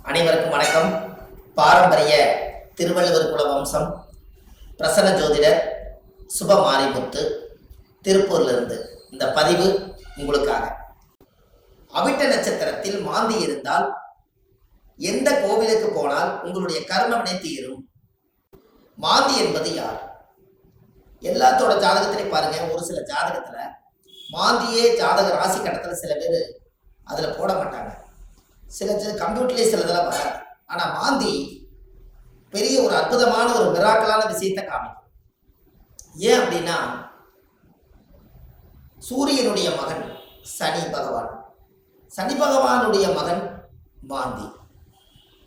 அனைவருக்கும் வணக்கம். பாரம்பரிய திருவள்ளுவர் குல வம்சம் பிரசன்ன ஜோதிடர் சுபமாரிமுத்து திருப்பூர்லிருந்து இந்த பதிவு உங்களுக்காக. அவிட்ட நட்சத்திரத்தில் மாந்தி இருந்தால் எந்த கோவிலுக்கு போனால் உங்களுடைய கர்மவினை தீரும்? மாந்தி என்பது யார்? எல்லாத்தோட ஜாதகத்திலையும் பாருங்க, ஒரு சில ஜாதகத்துல மாந்தியே ஜாதக ராசி கட்டத்துல சில பேர் அதுல போட மாட்டாங்க. சில கம்ப்யூட்டர்லேயே சிலதெல்லாம் வராது. ஆனா மாந்தி பெரிய ஒரு அற்புதமான ஒரு மிராக்கலான விஷயத்தை காமிக்கும். ஏன் அப்படின்னா, சூரியனுடைய மகன் சனி பகவான், சனி பகவானுடைய மகன் மாந்தி.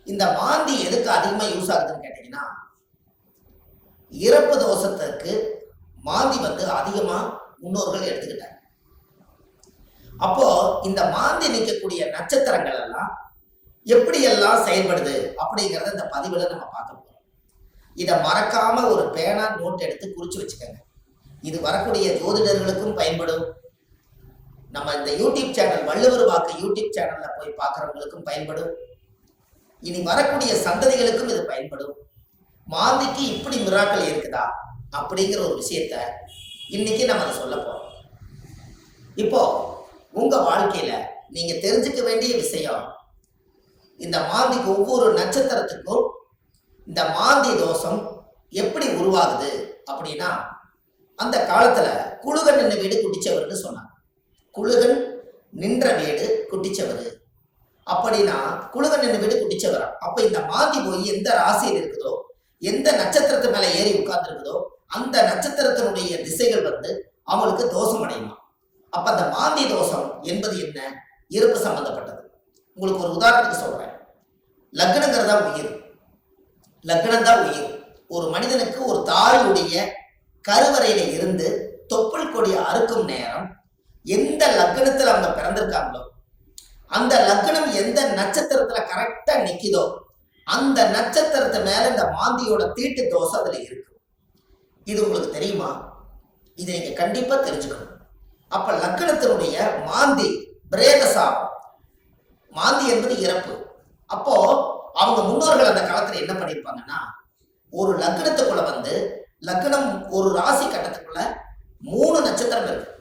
இந்த மாந்தி எதுக்கு அதிகமாக யூஸ் ஆகுதுன்னு கேட்டீங்கன்னா, இறப்பு தோஷத்துக்கு மாந்தி அதிகமா முன்னோர்கள் எடுத்துக்கிட்டாங்க. அப்போ இந்த மாந்தி நிற்கக்கூடிய நட்சத்திரங்கள் எல்லாம் எப்படி எல்லாம் செயல்படுது அப்படிங்கிறத இந்த பதிவுல நம்ம பார்க்க போறோம். இதை மறக்காம ஒரு பேனா நோட் எடுத்து குறிச்சு வச்சுக்கோங்க. இது வரக்கூடிய ஜோதிடர்களுக்கும் பயன்படும். நம்ம இந்த யூடியூப் சேனல் வள்ளுவர் வாக்கு யூடியூப் சேனல்ல போய் பார்க்கறவங்களுக்கும் பயன்படும். இனி வரக்கூடிய சந்ததிகளுக்கும் இது பயன்படும். மாந்திக்கு இப்படி மிராக்கள் இருக்குதா அப்படிங்கிற ஒரு விஷயத்த இன்னைக்கு நம்ம அதை சொல்ல போறோம். இப்போ உங்க வாழ்க்கையில நீங்க தெரிஞ்சுக்க வேண்டிய விஷயம், இந்த மாந்திக்கு ஒவ்வொரு நட்சத்திரத்துக்கும் இந்த மாந்தி தோஷம் எப்படி உருவாகுது அப்படின்னா, அந்த காலத்துல குழுகன் நின்ற வீடு குட்டிச்சவர்னு சொன்னாங்க. குழுகன் நின்ற வீடு குட்டிச்சவர் அப்படின்னா குழுகன் நின்ற வீடு குட்டிச்சவர். அப்ப இந்த மாந்தி போய் எந்த ராசியில் இருக்குதோ, எந்த நட்சத்திரத்து மேல ஏறி உட்கார்ந்து இருக்குதோ, அந்த நட்சத்திரத்தினுடைய திசைகள் அவங்களுக்கு தோஷம் அடையுமா. அப்ப அந்த மாந்தி தோஷம் என்பது என்ன? இறப்பு சம்பந்தப்பட்டது. உங்களுக்கு ஒரு உதாரணத்துக்கு சொல்றேன். லக்னங்கிறதா உயிர், லக்னம் தான் உயிர். ஒரு மனிதனுக்கு ஒரு தாயுடைய கருவறையில இருந்து தொப்புள் கொடி அறுக்கும் நேரம் எந்த லக்னத்துல அவங்க பிறந்திருக்காங்களோ, அந்த லக்னம் எந்த நட்சத்திரத்துல கரெக்டா நிக்குதோ, அந்த நட்சத்திரத்து மேல இந்த மாந்தியோட தீட்டு தோஷம் அதுல இருக்கு. இது உங்களுக்கு தெரியுமா? இதை நீங்க கண்டிப்பா தெரிஞ்சுக்கணும். அப்ப லக்னத்தினுடைய மாந்தி பிரேத சாபம். மாந்தி என்பது இறப்பு. அப்போ அவங்க முன்னோர்கள் அந்த காலத்துல என்ன பண்ணிருப்பாங்கன்னா, ஒரு லக்னத்துக்குள்ள லக்னம் ஒரு ராசி கட்டத்துக்குள்ள 3 நட்சத்திரம் இருக்கு.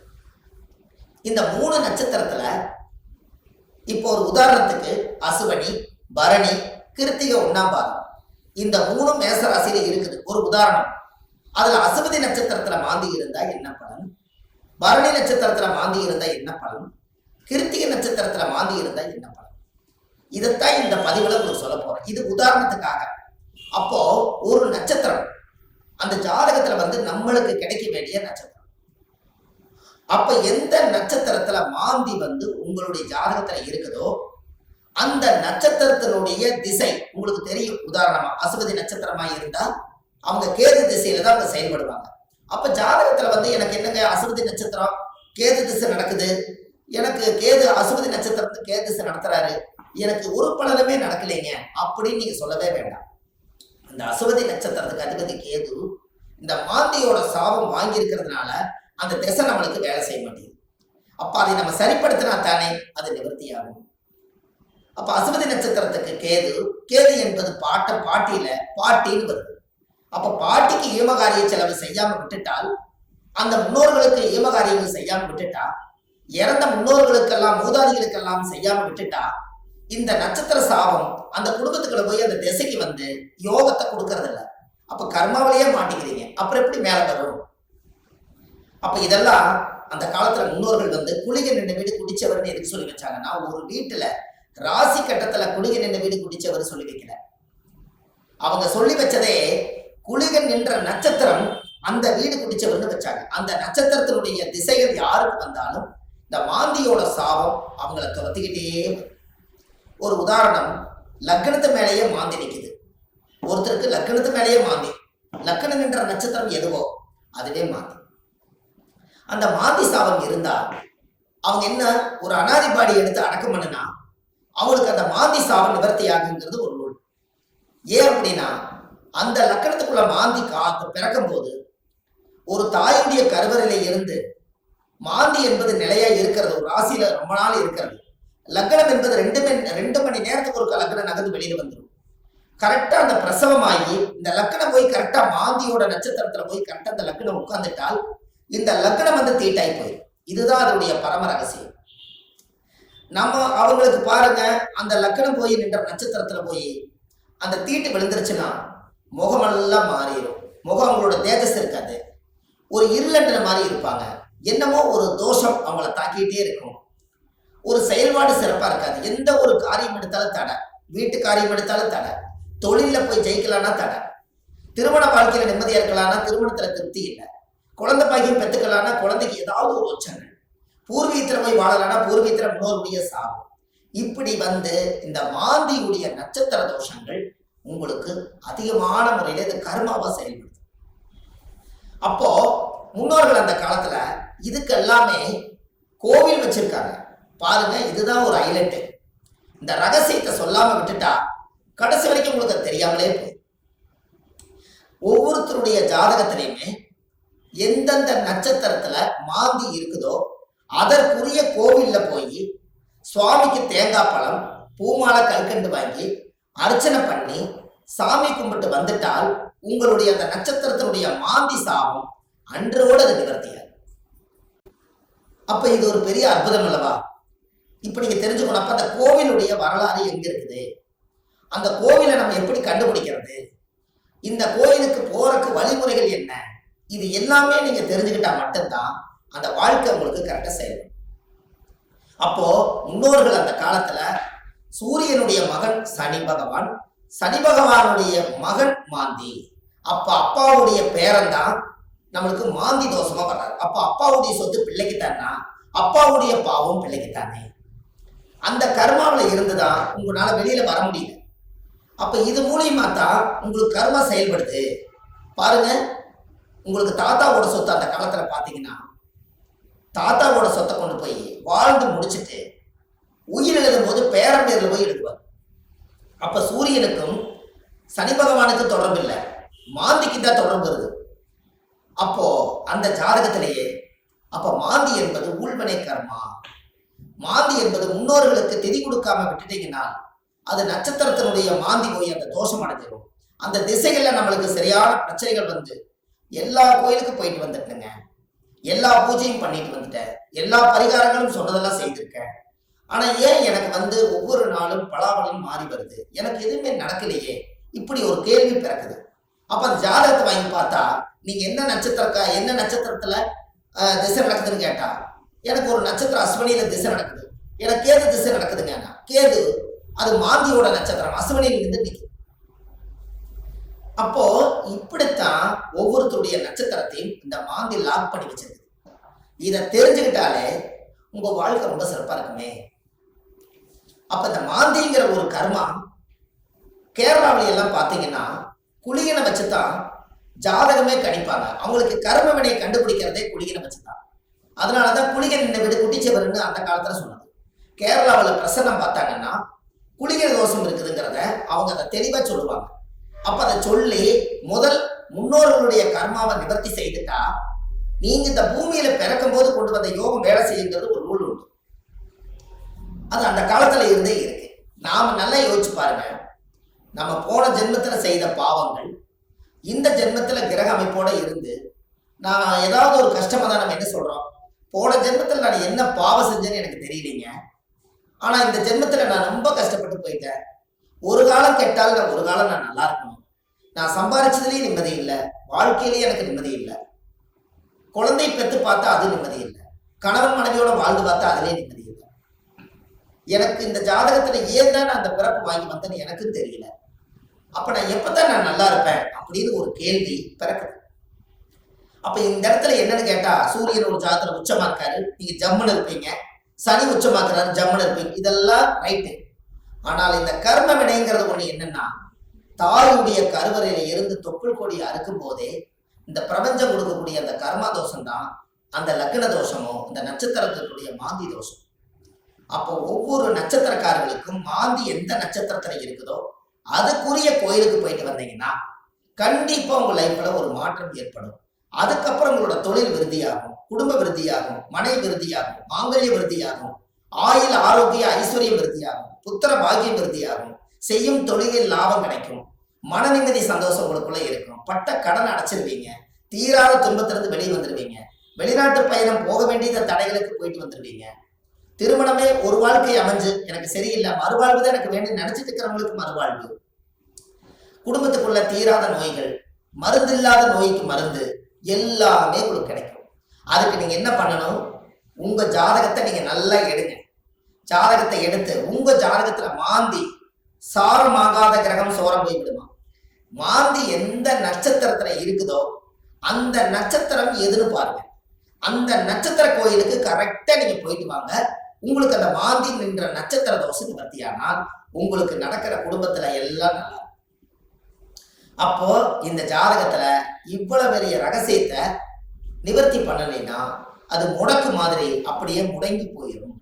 இந்த 3 நட்சத்திரத்துல இப்போ ஒரு உதாரணத்துக்கு அசுவனி, பரணி, கிருத்திகை 1ஆம் பாதம், இந்த 3 மேச ராசியில இருக்குது. ஒரு உதாரணம். அதுல அசுவதி நட்சத்திரத்துல மாந்தி இருந்தா என்ன பலன், பரணி நட்சத்திரத்துல மாந்தி இருந்தா என்ன பலன், கிருத்திகை நட்சத்திரத்துல மாந்தி இருந்தா என்ன பலன், இதைத்தான் இந்த பதிவுல உங்களுக்கு சொல்ல போறேன். இது உதாரணத்துக்காக. அப்போ ஒரு நட்சத்திரம் அந்த ஜாதகத்துல நம்மளுக்கு கிடைக்க வேண்டிய நட்சத்திரம். அப்ப எந்த நட்சத்திரத்துல மாந்தி உங்களுடைய ஜாதகத்துல இருக்குதோ, அந்த நட்சத்திரத்தினுடைய திசை உங்களுக்கு தெரியும். உதாரணமா அசுவதி நட்சத்திரமா இருந்தா அவங்க கேது திசையில தான் அவங்க செயல்படுவாங்க. அப்ப ஜாதகத்துல எனக்கு என்னங்க அசுவதி நட்சத்திரம் கேது திசை நடக்குது, எனக்கு கேது அசுவதி நட்சத்திரத்துக்கு கேது திசை நடத்துறாரு, எனக்கு ஒரு பலனுமே நடக்கலைங்க அப்படின்னு நீங்க சொல்லவே வேண்டாம். அந்த அசுவதி நட்சத்திரத்துக்கு அதிபதி கேது இந்த மாந்தியோட சாபம் வாங்கி இருக்கிறதுனால அந்த திசை நம்மளுக்கு வேலை செய்ய மாட்டேங்குது. அப்ப அதை நம்ம சரிப்படுத்தினா தானே அது நிவர்த்தி ஆகும். அப்ப அசுவதி நட்சத்திரத்துக்கு கேது, கேது என்பது பாட்டியில பாட்டின்னு வருது. அப்ப பாட்டிக்கு ஈமகாரிய செலவு செய்யாம விட்டுட்டால், அந்த முன்னோர்களுக்கு ஈமகாரியங்கள் செய்யாம விட்டுட்டா, இறந்த முன்னோர்களுக்கெல்லாம் மூதாதிகளுக்கெல்லாம் செய்யாம விட்டுட்டா, இந்த நட்சத்திர சாபம் அந்த குடும்பத்துக்குள்ள போய் அந்த திசைக்கு யோகத்தை கொடுக்கறது இல்லை. அப்ப கர்மாவிலேயே மாட்டிக்கிறீங்க. அப்புறம் எப்படி மேல வரும்? அப்ப இதெல்லாம் அந்த காலத்துல முன்னோர்கள் குளிகை நின்ற வீடு குடிச்சவர்னு எதுக்கு சொல்லி வச்சாங்கன்னா, ஒரு வீட்டுல ராசி கட்டத்துல குளிகை நின்ற வீடு குடிச்சவர் சொல்லி வைக்கல. அவங்க சொல்லி வச்சதே குளிகன் என்ற நட்சத்திரம் அந்த வீடு குடிச்சவர்னு வச்சாங்க. அந்த நட்சத்திரத்தினுடைய திசைகள் யாருக்கு வந்தாலும் இந்த மாந்தியோட சாபம் அவங்கள துரத்திக்கிட்டே. ஒரு உதாரணம், லக்னத்து மேலேயே மாந்தி நிற்குது. ஒருத்தருக்கு லக்னத்து மேலேயே மாந்தி, லக்னம் என்ற நட்சத்திரம் எதுவோ அதுவே மாந்தி. அந்த மாந்தி சாபம் இருந்தா அவங்க என்ன ஒரு அனாதி பாடி எடுத்து அடக்கம் பண்ணுனா அவங்களுக்கு அந்த மாந்தி சாபம் நிவர்த்தி ஆகுங்கிறது ஒரு நூல். ஏன் அப்படின்னா, அந்த லக்கணத்துக்குள்ள மாந்தி பிறக்கும் போது ஒரு தாயுடைய கருவறையில இருந்து மாந்தி என்பது நிலையா இருக்கிறது, ஒரு ராசியில ரொம்ப நாள் இருக்கிறது. லக்னம் என்பது 2 மணி நேரத்துக்கு ஒரு லக்னம் நகர்ந்து வெளியில வந்துடும். கரெக்டா அந்த பிரசவமாகி இந்த லக்னம் போய் கரெக்டா மாந்தியோட நட்சத்திரத்துல போய் கரெக்டா அந்த லக்னம் உட்கார்ந்துட்டால் இந்த லக்னம் வந்து தீட்டாய் போயிடும். இதுதான் அதனுடைய பரம ரகசியம். நம்ம அவங்களுக்கு பாருங்க, அந்த லக்னம் போய் நின்ற நட்சத்திரத்துல போய் அந்த தீட்டு விழுந்துருச்சுன்னா முகமெல்லாம் மாறிடும். முகம் அவங்களோட தேஜஸ் இருக்காது, ஒரு இருளன்ற மாதிரி இருப்பாங்க. என்னமோ ஒரு தோஷம் அவங்கள தாக்கிட்டே இருக்கும். ஒரு செயல்பாடு சிறப்பா இருக்காது. எந்த ஒரு காரியம் எடுத்தாலும் தடை, வீட்டு காரியம் எடுத்தாலும் தடை, தொழில போய் ஜெயிக்கலாம்னா தடை, திருமண வாழ்க்கையில நிம்மதியா இருக்கலாம்னா திருமணத்துல திருப்தி இல்லை, குழந்தை பாக்கியம் பெற்றுக்கலாம்னா குழந்தைக்கு ஏதாவது ஒரு உச்சங்கள், பூர்வீகத்துல போய் வாழலாம்னா பூர்வீகத்துல முன்னோருடைய சாபம். இப்படி வந்து இந்த மாந்தியுடைய நட்சத்திர தோஷங்கள் உங்களுக்கு அதிகமான முறையில இது கர்மாவா செயல்படுது. அப்போ முன்னோர்கள் அந்த காலத்துல இதுக்கு எல்லாமே கோவில் வச்சிருக்காங்க பாருங்க. இதுதான் ஒரு ஹைலைட். இந்த ரகசியத்தை சொல்லாம விட்டுட்டா கடைசி வரைக்கும் உங்களுக்கு தெரியாமலே போய் ஒவ்வொருத்தருடைய ஜாதகத்திலையுமே எந்தெந்த நட்சத்திரத்துல மாந்தி இருக்குதோ அதற்குரிய கோவில்ல போய் சுவாமிக்கு தேங்காய் பழம் பூமாலை கல்கண்டு வாங்கி அர்ச்சனை பண்ணி சாமி கும்பிட்டு வந்துட்டால் உங்களுடைய அந்த நட்சத்திரத்தினுடைய மாந்தி சாபம் அன்றோடு அது நிவர்த்தியாது. அப்ப இது ஒரு பெரிய அற்புதம் அல்லவா? இப்ப நீங்க தெரிஞ்சுக்கணும். அப்ப அந்த கோவிலுடைய வரலாறு எங்க இருக்குது, அந்த கோவிலை நம்ம எப்படி கண்டுபிடிக்கிறது, இந்த கோயிலுக்கு போறதுக்கு வழிமுறைகள் என்ன, இது எல்லாமே நீங்க தெரிஞ்சுக்கிட்டா மட்டும்தான் அந்த வாழ்க்கை உங்களுக்கு கரெக்டா செயல்படும். அப்போ முன்னோர்கள் அந்த காலத்துல சூரியனுடைய மகன் சனி பகவான், சனி பகவானுடைய மகன் மாந்தி. அப்ப அப்பாவுடைய பேரன் தான் நம்மளுக்கு மாந்தி தோஷமா வர்றாரு. அப்ப அப்பாவுடைய சொத்து பிள்ளைக்குத்தானா, அப்பாவுடைய பாவம் பிள்ளைக்குத்தானே. அந்த கர்மாவில் இருந்துதான் உங்களால வெளியில வர முடியல. அப்ப இது மூலியமா தான் உங்களுக்கு கர்மா செயல்படுது. பாருங்க, உங்களுக்கு தாத்தாவோட சொத்து அந்த காலத்துல பாத்தீங்கன்னா தாத்தாவோட சொத்தை கொண்டு போய் வாழ்ந்து முடிச்சுட்டு உயிர் எழுதும் போது பேரன் பேர்ல போய் எழுதுவார். அப்ப சூரியனுக்கும் சனி பகவானுக்கு தொடர்பு இல்லை, மாந்திக்கு தான் தொடர்பு வருது. அப்போ அந்த ஜாதகத்திலேயே அப்ப மாந்தி என்பது உள்வினை கர்மா. மாந்தி என்பது முன்னோர்களுக்கு திதி கொடுக்காம விட்டுட்டீங்கன்னா அது நட்சத்திரத்தினுடைய மாந்தி போய் அந்த தோஷம் அடைஞ்சிடும். அந்த திசைகள்ல நம்மளுக்கு சரியான பிரச்சனைகள் வந்து எல்லா கோயிலுக்கும் போயிட்டு வந்துட்டேங்க, எல்லா பூஜையும் பண்ணிட்டு வந்துட்டேன், எல்லா பரிகாரங்களும் சொன்னதெல்லாம் செய்திருக்கேன். ஆனா ஏன் எனக்கு வந்து ஒவ்வொரு நாளும் பலாபலம் மாறி வருது, எனக்கு எதுவுமே நடக்கலையே, இப்படி ஒரு கேள்வி பிறக்குது. அப்ப அந்த ஜாதகத்தை வாங்கி பார்த்தா நீங்க என்ன நட்சத்திரத்துல திசை நடக்குதுன்னு கேட்டா எனக்கு ஒரு நட்சத்திரம் அஸ்வினியில திசை நடக்குது, எனக்கு கேது திசை நடக்குதுங்க. கேது அது மாந்தியோட நட்சத்திரம், அஸ்வினியில இருந்து நிற்குது. அப்போ இப்படித்தான் ஒவ்வொருத்தருடைய நட்சத்திரத்தையும் இந்த மாந்தி லாக் பண்ணி வச்சிருக்கு. இதை தெரிஞ்சுக்கிட்டாலே உங்க வாழ்க்கை ரொம்ப சிறப்பா இருக்குமே. அப்ப இந்த மாந்திங்கிற ஒரு கர்மா கேரளாவில எல்லாம் பாத்தீங்கன்னா குளிகனை வச்சுதான் ஜாதகமே கணிப்பாங்க. அவங்களுக்கு கர்ம வினையை கண்டுபிடிக்கிறதே குளிகனை வச்சுதான். அதனாலதான் குளிகன் இந்த வீடு குட்டிச்சவர்னு அந்த காலத்துல சொன்னது. கேரளாவில் பிரசன்னம் பார்த்தாங்கன்னா குளிகை தோஷம் இருக்குதுங்கிறத அவங்க அதை தெளிவா சொல்லுவாங்க. அப்ப அதை சொல்லி முதல் முன்னோர்களுடைய கர்மாவை நிவர்த்தி செய்துட்டா நீங்க இந்த பூமியில பிறக்கும் போது கொண்டு வந்த யோகம் வேலை செய்யுங்கிறது ஒரு நூல் உண்டு. அது அந்த காலத்துல இருந்தே இருக்கு. நாம நல்லா யோசிச்சு பாருங்க, நம்ம போன ஜென்மத்துல செய்த பாவங்கள் இந்த ஜென்மத்துல கிரக அமைப்போட இருந்து நான் ஏதாவது ஒரு கஷ்டமா தான் நம்ம என்ன சொல்றோம், போன ஜென்மத்துல நான் என்ன பாவம் செஞ்சேன்னு எனக்கு தெரியலீங்க, ஆனா இந்த ஜென்மத்துல நான் ரொம்ப கஷ்டப்பட்டு போயிட்டேன், ஒரு காலம் கெட்டால் ஒரு காலம் நான் நல்லா இருக்கணும், நான் சம்பாதிச்சதுலயும் நிம்மதி இல்லை, வாழ்க்கையிலேயே எனக்கு நிம்மதி இல்லை, குழந்தை பெற்று பார்த்தா அது நிம்மதி இல்லை, கணவன் மனைவியோட வாழ்ந்து பார்த்தா அதுலயே நிம்மதி இல்லை, எனக்கு இந்த ஜாதகத்துல ஏன் தான் நான் அந்த பிறப்பு வாங்கி வந்தேன்னு எனக்கும் தெரியல, அப்ப நான் எப்பதான் நான் நல்லா இருப்பேன் அப்படின்னு ஒரு கேள்வி பிறக்குது. அப்ப இந்த இடத்துல என்னன்னு கேட்டா சூரியன் ஒரு ஜாதகத்துல உச்சமா இருக்காரு, நீங்க ஜம்முன்னு இருப்பீங்க, சனி உச்சமாக்குறாரு ஜம்முன்னு இருப்பீங்க, இதெல்லாம் ரைட்டு. ஆனால் இந்த கர்ம வினைங்கிறது ஒண்ணு என்னன்னா தாயுடைய கருவறையில இருந்து தொப்புள் கொடி அறுக்கும் போதே இந்த பிரபஞ்சம் கொடுக்கக்கூடிய அந்த கர்மா தோஷம் தான் அந்த லக்ன தோஷமோ இந்த நட்சத்திரத்தினுடைய மாந்தி தோஷம். அப்போ ஒவ்வொரு நட்சத்திரக்காரர்களுக்கும் மாந்தி எந்த நட்சத்திரத்துல இருக்குதோ அதுக்குரிய கோயிலுக்கு போயிட்டு வந்தீங்கன்னா கண்டிப்பா உங்க லைஃப்ல ஒரு மாற்றம் ஏற்படும். அதுக்கப்புறம் உங்களோட தொழில் விருத்தியாகும், குடும்ப விருத்தியாகும், மனை விருத்தியாகும், மாங்கல்ய விருத்தியாகும், ஆயுள் ஆரோக்கிய ஐஸ்வர்யம் விருத்தியாகும், புத்திர பாக்கியம் விருத்தியாகும், செய்யும் தொழிலில் லாபம் கிடைக்கும், மன நிம்மதி சந்தோஷம் உங்களுக்குள்ள இருக்கும், பட்ட கடன் அடைச்சிருவீங்க, தீராத துன்பத்திலிருந்து வெளியே வந்துடுவீங்க, வெளிநாட்டு பயணம் போக வேண்டிய தடைகளுக்கு போயிட்டு வந்துடுவீங்க, திருமணமே ஒரு வாழ்க்கை அமைஞ்சு எனக்கு சரியில்லை, மறுவாழ்வு தான் எனக்கு வேண்டி நினைச்சிட்டு இருக்கிறவங்களுக்கு மறுவாழ்வு, குடும்பத்துக்குள்ள தீராத நோய்கள், மருந்து இல்லாத நோய்க்கு மருந்து, எல்லாமே உங்களுக்கு கிடைக்கும். அதுக்கு நீங்க என்ன பண்ணணும், உங்க ஜாதகத்தை நீங்க நல்லா எடுங்க. ஜாதகத்தை எடுத்து உங்க ஜாதகத்துல மாந்தி சாரமாகாத கிரகம் சோரம் போய் விடுமா, மாந்தி எந்த நட்சத்திரத்துல இருக்குதோ அந்த நட்சத்திரம் எதுன்னு பாருங்க. அந்த நட்சத்திர கோயிலுக்கு கரெக்டா நீங்க போயிட்டு வாங்க. உங்களுக்கு அந்த மாந்தி நின்ற நட்சத்திர தோஷம் நிவர்த்தியானால் உங்களுக்கு நடக்கிற குடும்பத்துல எல்லாம் நல்லா. அப்போ இந்த ஜாதகத்துல இவ்வளவு பெரிய ரகசியத்தை நிவர்த்தி பண்ணலைன்னா அது முடக்கு மாதிரி அப்படியே முடங்கி போயிடும்.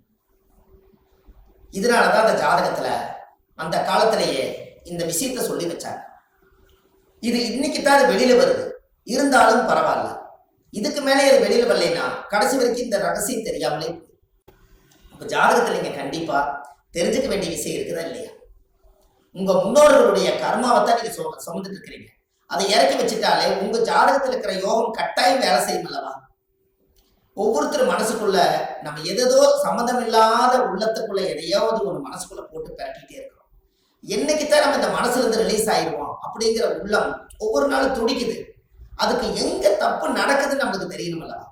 இதனாலதான் அந்த ஜாதகத்துல அந்த காலத்திலேயே இந்த விஷயத்த சொல்லி வச்சாங்க. இது இன்னைக்கு தான் அது வெளியில வருது, இருந்தாலும் பரவாயில்ல. இதுக்கு மேலே அது வெளியில வரலைன்னா கடைசி வரைக்கும் இந்த ரகசியம் தெரியாமலே. இப்ப ஜாதகத்துல நீங்க கண்டிப்பா தெரிஞ்சுக்க வேண்டிய விஷயம் இருக்குதா இல்லையா? உங்க முன்னோர்களுடைய கர்மாவை தான் நீங்க சுமந்துட்டு இருக்கிறீங்க. அதை இறக்கி வச்சுட்டாலே உங்க ஜாதகத்தில் இருக்கிற யோகம் கட்டாயம் வேலை செய்யும் அல்லவா? ஒவ்வொருத்தரும் மனசுக்குள்ள நம்ம எதோ சம்மந்தம் இல்லாத உள்ளத்துக்குள்ள எதையாவது ஒரு மனசுக்குள்ள போட்டு பரட்டிட்டே இருக்கிறோம். என்னைக்குத்தான் நம்ம இந்த மனசுல இருந்து ரிலீஸ் ஆயிடுவோம் அப்படிங்கிற உள்ளம் ஒவ்வொரு நாளும் துடிக்குது. அதுக்கு எங்க தப்பு நடக்குதுன்னு நமக்கு தெரியணும் அல்லவா?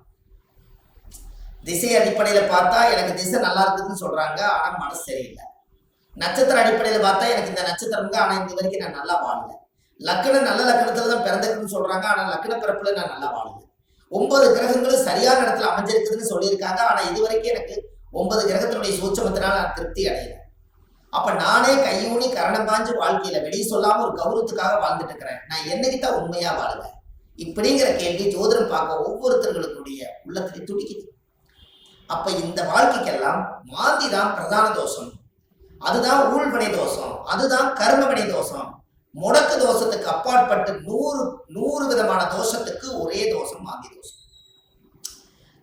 திசை அடிப்படையில பார்த்தா எனக்கு திசை நல்லா இருக்குதுன்னு சொல்றாங்க, ஆனா மனசு சரியில்லை. நட்சத்திர அடிப்படையில பார்த்தா எனக்கு இந்த நட்சத்திரங்க, ஆனா இந்த வரைக்கும் நான் நல்லா வாழல. லக்கணம் நல்ல லக்கணத்துல தான் பிறந்திருக்குன்னு சொல்றாங்க, ஆனா லக்கண பிறப்புல நான் நல்லா வாழல. 9 கிரகங்களும் சரியான இடத்துல அமைஞ்சிருக்குதுன்னு சொல்லியிருக்காங்க, ஆனா இது வரைக்கும் எனக்கு 9 கிரகத்தினுடைய சூட்சமத்தினால நான் திருப்தி அடையல. அப்ப நானே கையூனி கரணம் பாஞ்சு வாழ்க்கையில வெளியே சொல்லாம ஒரு கௌரவத்துக்காக வாழ்ந்துட்டு இருக்கிறேன். நான் என்னைக்குத்தான் உண்மையா வாழுவேன் இப்படிங்கிற கேள்வி ஜோதிடம் பார்க்க ஒவ்வொருத்தர்களுடைய உள்ளத்திலே துடிக்குது. அப்ப இந்த வாழ்க்கைக்கெல்லாம் மாந்தி தான் பிரதான தோஷம், அதுதான் ஊழ்வினை தோஷம், அதுதான் கர்மவினை தோஷம். முடக்கு தோஷத்துக்கு அப்பாற்பட்டு 100 விதமான தோஷத்துக்கு ஒரே தோஷம் மாந்தி தோஷம்.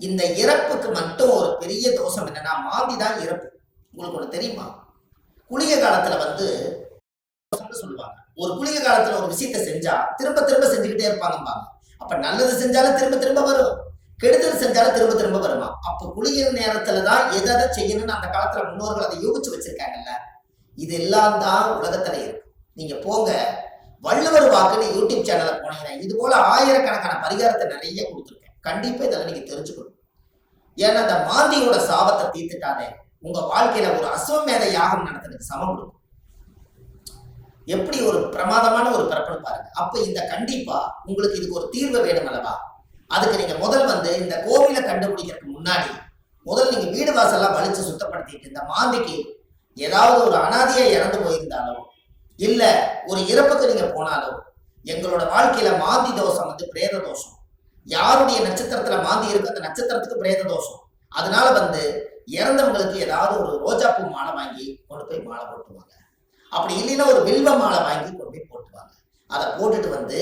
இந்த இறப்புக்கு மட்டும் ஒரு பெரிய தோஷம் என்னன்னா மாந்தி தான் இறப்பு. உங்களுக்கு ஒண்ணு தெரியுமா? குளிகை காலத்துல சொல்லுவாங்க, ஒரு குளிகை காலத்துல ஒரு விஷயத்தை செஞ்சா திரும்ப திரும்ப செஞ்சுக்கிட்டே இருப்பாங்கம்பாங்க. அப்ப நல்லது செஞ்சாலும் திரும்ப திரும்ப வரும், கெடுதல் செஞ்சாலும் திரும்ப திரும்ப வருமா? அப்ப குளிகை நேரத்துலதான் எதை செய்யணும்னு அந்த காலத்துல முன்னோர்கள் அதை யோகிச்சு வச்சிருக்காங்கல்ல. இது எல்லாம் தான் உலகத்துல இருக்கு. நீங்க போங்க, வள்ளுவர் வாக்குன்னு யூடியூப் சேனல்ல போனீங்கன்னா இது போல ஆயிரக்கணக்கான பரிகாரத்தை நிறைய கொடுத்துருக்கேன். கண்டிப்பா இதெல்லாம் நீங்க தெரிஞ்சுக்கணும். ஏன்னா அந்த மாந்தியோட சாபத்தை தீர்த்துட்டாலே உங்க வாழ்க்கையில ஒரு அஸ்வமேத யாகம் நடத்துறதுக்கு சமம் கொடுக்கும். எப்படி ஒரு பிரமாதமான ஒரு பிறப்புன்னு பாருங்க. அப்ப இந்த கண்டிப்பா உங்களுக்கு இதுக்கு ஒரு தீர்வு வேணும் அல்லவா? அதுக்கு நீங்க முதல் இந்த கோவிலை கண்டுபிடிக்கிறதுக்கு முன்னாடி முதல் நீங்க வீடு வாசல்லாம் வலிச்சு சுத்தப்படுத்திட்டு, இந்த மாந்திக்கு ஏதாவது ஒரு அனாதையா இறந்து போயிருந்தாலோ இல்ல ஒரு இறப்புக்கு நீங்க போனாலோ, எங்களோட வாழ்க்கையில மாந்தி தோஷம் பிரேத தோஷம். யாருடைய நட்சத்திரத்துல மாந்தி இருக்கு அந்த நட்சத்திரத்துக்கு பிரேத தோஷம். அதனால இறந்தவங்களுக்கு ஏதாவது ஒரு ரோஜா பூ மாலை வாங்கி கொண்டு போய் மாலை போட்டுவாங்க. அப்படி இல்லைன்னா ஒரு வில்வ மாலை வாங்கி கொண்டு போய் போட்டுவாங்க. அதை போட்டுட்டு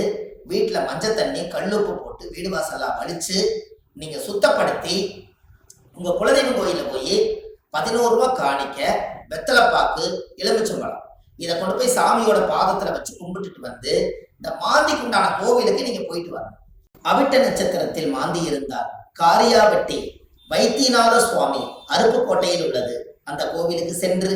வீட்டுல மஞ்சள் தண்ணி கல்லுப்பு போட்டு வீடு வாசல்லாம் வலிச்சு நீங்க சுத்தப்படுத்தி உங்க குலதெய்வம் கோயில போய் 11 ரூபாய் காணிக்க, வெத்தலைப்பாக்கு, எலுமிச்சம்பழம் இதை கொண்டு போய் சாமியோட பாதத்துல வச்சு கும்பிட்டுட்டு இந்த மாந்திக்கு உண்டான கோவிலுக்கு நீங்க போயிட்டு வரணும். அவிட்ட நட்சத்திரத்தில் மாந்தி இருந்தால் காரியாவட்டி வைத்தியநாத சுவாமி அருப்புக்கோட்டையில் உள்ளது. அந்த கோவிலுக்கு சென்று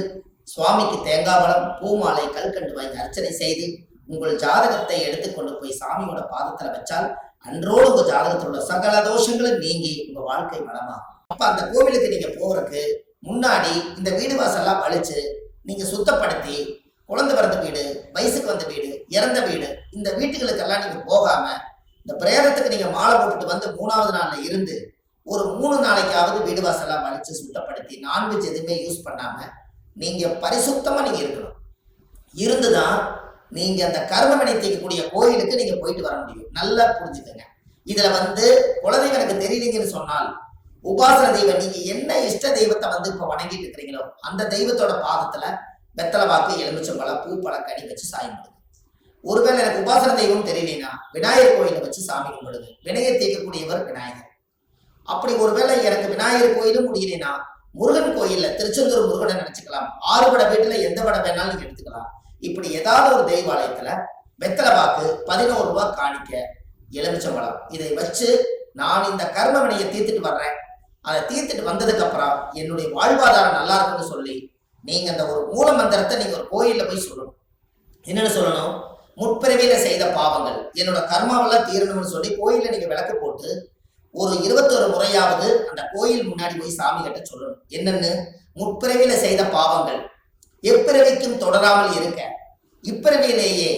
சுவாமிக்கு தேங்காய் பழம், பூமாலை, கல்கண்டு வாங்கி அர்ச்சனை செய்து உங்கள் ஜாதகத்தை எடுத்துக்கொண்டு போய் சாமியோட பாதத்துல வச்சால் அன்றோடு உங்க ஜாதகத்தில் உள்ள சகல தோஷங்களும் நீங்கி உங்க வாழ்க்கை வளமாகும். அப்ப அந்த கோவிலுக்கு நீங்க போறதுக்கு முன்னாடி இந்த வீடு வாசல்லாம் வலிச்சு நீங்க சுத்தப்படுத்தி, குழந்தை பிறந்த வீடு, வயசுக்கு வந்த வீடு, இறந்த வீடு, இந்த வீட்டுகளுக்கெல்லாம் நீங்க போகாம இந்த பிரேதத்துக்கு நீங்க மாலை போட்டுட்டு 3வது நாள்ல இருந்து ஒரு 3 நாளைக்காவது வீடு வாசல்லாம் வலிச்சு சுத்தப்படுத்தி நான்வெஜ் எதுவுமே யூஸ் பண்ணாம நீங்க பரிசுத்தமா நீங்க இருக்கணும். இருந்துதான் நீங்க அந்த கர்மவினை தீர்க்கக்கூடிய கோயிலுக்கு நீங்க போயிட்டு வர முடியும். நல்லா புரிஞ்சுக்கங்க. இதுல குலதெய்வம் எனக்கு தெரியலீங்கன்னு சொன்னால் உபாசன தெய்வம், நீங்க என்ன இஷ்ட தெய்வத்தை இப்ப வணங்கிட்டு இருக்கிறீங்களோ அந்த தெய்வத்தோட பாதத்துல வெத்தலை வாக்கு, எலுமிச்சம்பழம், பூ, பழம், கனி வச்சு சாயம் கொடுங்க. ஒருவேளை எனக்கு உபாசன தெய்வம் தெரியலனா விநாயகர் கோயிலை வச்சு சாமி கும்பிடுங்க. வினையை தீர்க்கக்கூடியவர் விநாயகர். அப்படி ஒருவேளை எனக்கு விநாயகர் கோயிலும் முடியலனா முருகன் கோயில்ல திருச்செந்தூர் முருகனை நினைச்சுக்கலாம், ஆறுபட வீட்டுல எந்த படம் வேணாலும் நீங்க எடுத்துக்கலாம். இப்படி ஏதாவது ஒரு தெய்வாலயத்துல வெத்தலை பாக்கு, 11 ரூபாய் காணிக்க, எலுமிச்சம்பழம், இதை வச்சு நான் இந்த கர்ம வினையை தீர்த்துட்டு வர்றேன், அதை தீர்த்துட்டு வந்ததுக்கு அப்புறம் என்னுடைய வாழ்வாதாரம் நல்லா இருக்குன்னு சொல்லி நீங்க அந்த ஒரு மூல மந்திரத்தை நீங்க ஒரு கோயில்ல போய் சொல்லணும். என்னன்னு சொல்லணும்? முற்பிறவியில செய்த பாவங்கள் என்னோட கர்மாவெல்லாம் தீரணும்னு சொல்லி கோயில்ல நீங்க விளக்கு போட்டு ஒரு 21 முறையாவது அந்த கோயில் முன்னாடி போய் சாமி கிட்ட சொல்லணும். என்னன்னு? முற்பிறவியில செய்த பாவங்கள் எப்பிறவிக்கும் தொடராமல் இருக்க, இப்பிறவியிலேயே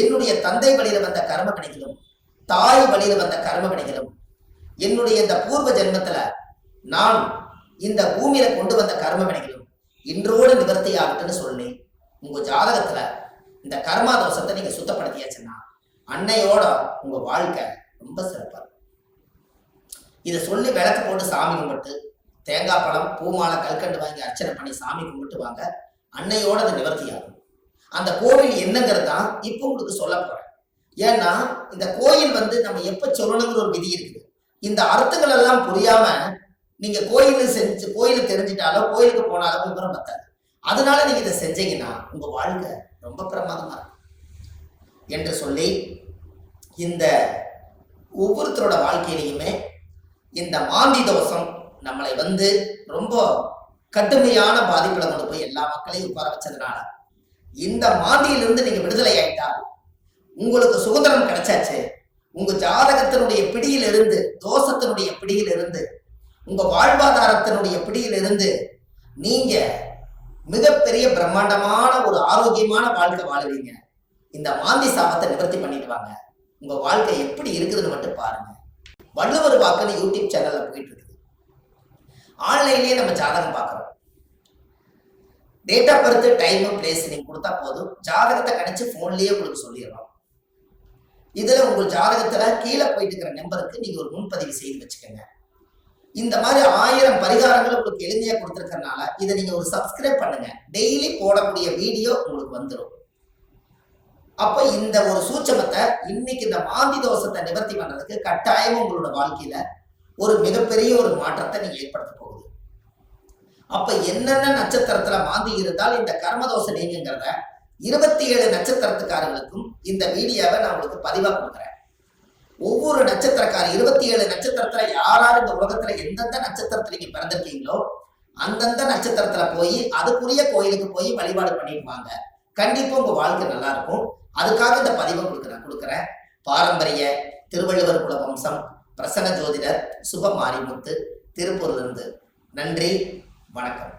என்னுடைய தந்தை வழியில வந்த கர்ம வினைகளும், தாய் வழியில வந்த கர்ம வினைகளும், என்னுடைய இந்த பூர்வ ஜென்மத்துல நான் இந்த பூமியில கொண்டு வந்த கர்ம வினைகளும் இன்றோடு நிவர்த்தி ஆகட்டுன்னு சொல்லி உங்க ஜாதகத்துல இந்த கர்மா தோஷத்தை நீங்க சுத்தப்படுத்தியாச்சுன்னா அன்னையோட உங்க வாழ்க்கை ரொம்ப சிறப்பா இருக்கும். இதை சொல்லி விளக்கு போட்டு சாமி கும்பிட்டு தேங்காய் பழம், பூமாலை, கல்கண்டு வாங்கி அர்ச்சனை பண்ணி சாமி கும்பிட்டு வாங்க. அன்னையோட அது நிவர்த்தி ஆகும். அந்த கோவில் என்னங்கிறது தான் இப்போ உங்களுக்கு சொல்ல போறேன். ஏன்னா இந்த கோயில் நம்ம எப்ப சொல்லணுங்கிற ஒரு விதி இருக்குது. இந்த அர்த்தங்கள் எல்லாம் புரியாம நீங்க கோயிலுக்கு தெரிஞ்சிட்டாலோ கோயிலுக்கு போனாலும் விவரம் பத்தாது. அதனால நீங்க இதை செஞ்சீங்கன்னா உங்க வாழ்க்கை ரொம்ப பிரமாதமா இருக்கும் என்று சொல்லி, இந்த ஒவ்வொருத்தரோட வாழ்க்கையிலையுமே இந்த மாந்தி தோஷம் நம்மளை ரொம்ப கடுமையான பாதிப்புல கொண்டு போய் எல்லா மக்களையும் உட்கார வச்சதுனால இந்த மாந்தியிலிருந்து நீங்க விடுதலை ஆயிட்டால் உங்களுக்கு சுதந்திரம் கிடைச்சாச்சு. உங்க ஜாதகத்தினுடைய பிடியிலிருந்து, தோஷத்தினுடைய பிடியிலிருந்து, உங்க வாழ்வாதாரத்தினுடைய பிடியிலிருந்து நீங்க மிகப்பெரிய பிரம்மாண்டமான ஒரு ஆரோக்கியமான வாழ்க்கை வாழுவீங்க. இந்த மாந்தி சாபத்தை நிவர்த்தி பண்ணிட்டு வாங்க. உங்க வாழ்க்கை எப்படி இருக்குதுன்னு மட்டும் பாருங்க. வள்ளுவர் வாக்குன்னு யூடியூப் சேனல்ல போயிட்டு இருக்குது. ஆன்லைன்லயே நம்ம ஜாதகம் பார்க்கறோம். Date of birth, time, place நீங்க கொடுத்தா போதும், ஜாதகத்தை கணிச்சு போன்லயே உங்களுக்கு சொல்லிடுறோம். இதுல உங்க ஜாதகத்துல கீழே போயிட்டு இருக்கிற நம்பருக்கு நீங்க ஒரு முன்பதிவு செய்து வச்சுக்கோங்க. இந்த மாதிரி 1000 பரிகாரங்கள் உங்களுக்கு எளிமையா கொடுத்துருக்கறனால இதை நீங்க ஒரு சப்ஸ்கிரைப் பண்ணுங்க. டெய்லி போடக்கூடிய வீடியோ உங்களுக்கு வந்துடும். அப்ப இந்த ஒரு சூட்சமத்தை இன்னைக்கு இந்த மாந்தி தோஷத்தை நிவர்த்தி பண்றதுக்கு கட்டாயம் உங்களோட வாழ்க்கையில ஒரு மிகப்பெரிய ஒரு மாற்றத்தை நீங்க ஏற்படுத்த போகுது. அப்ப என்னென்ன நட்சத்திரத்துல மாந்தி இருந்தால் இந்த கர்மதோஷம் நீங்கிறத 27 நட்சத்திரத்துக்காரர்களுக்கும் இந்த வீடியோவை நான் உங்களுக்கு பதிவா கொடுக்குறேன். ஒவ்வொரு நட்சத்திரக்கார 27 நட்சத்திரத்துல யாராரு இந்த உலகத்துல எந்தெந்த நட்சத்திரத்துல நீங்க பிறந்திருக்கீங்களோ அந்தந்த நட்சத்திரத்துல போய் அதுக்குரிய கோயிலுக்கு போய் வழிபாடு பண்ணிடுவாங்க. கண்டிப்பா உங்க வாழ்க்கை நல்லா இருக்கும். அதுக்காக இந்த பதிவை கொடுக்குறேன். பாரம்பரிய திருவள்ளுவர் குல வம்சம், பிரசன்ன ஜோதிடர் சுப மாரிமுத்து, திருப்பூர்ல இருந்து. நன்றி, வணக்கம்.